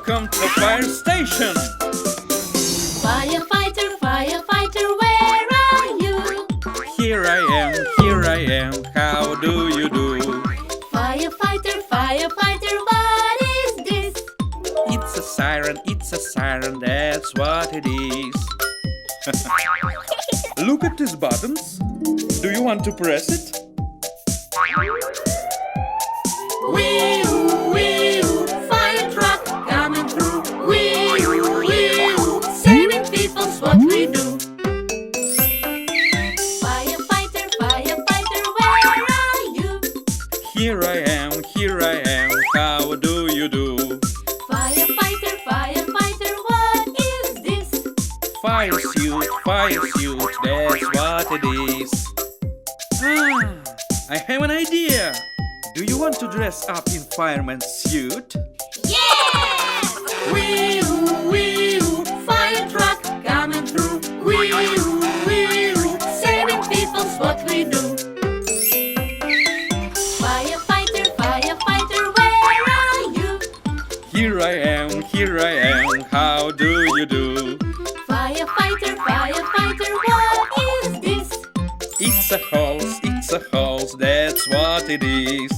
Welcome to the fire station! Firefighter, firefighter, where are you? Here I am, how do you do? Firefighter, firefighter, what is this? It's a siren, that's what it is. Look at these buttons. Do you want to press it? Wee-oo, wee-oo, fire truck coming through. Wee-oo, wee-oo, saving people's what we do. Firefighter, firefighter, where are you? Here I am, how do you do? Firefighter, firefighter, what is this? Fire suit, that's what it is. I have an idea. Do you want to dress up in fireman's suit? Yeah! Wee-oo, wee-oo, fire truck coming through. Wee-oo, wee-oo, saving people's what we do. Firefighter, firefighter, where are you? Here I am, how do you do? Firefighter, firefighter, what is this? It's a hose, that's what it is.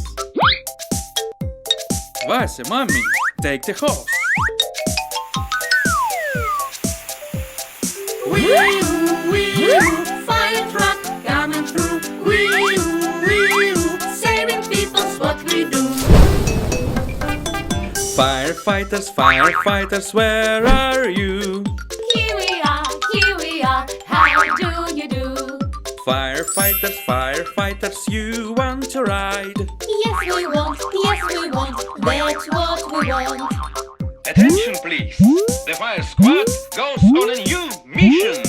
Вася, mommy, take the hose. Wee-oo, wee-oo, fire truck coming through. Wee-oo, wee-oo, saving people's what we do. Firefighters, where are you? Here we are, how do you do? Firefighters, you want to ride? Yes we want, that's what we want. Attention please! The fire squad goes on a new mission!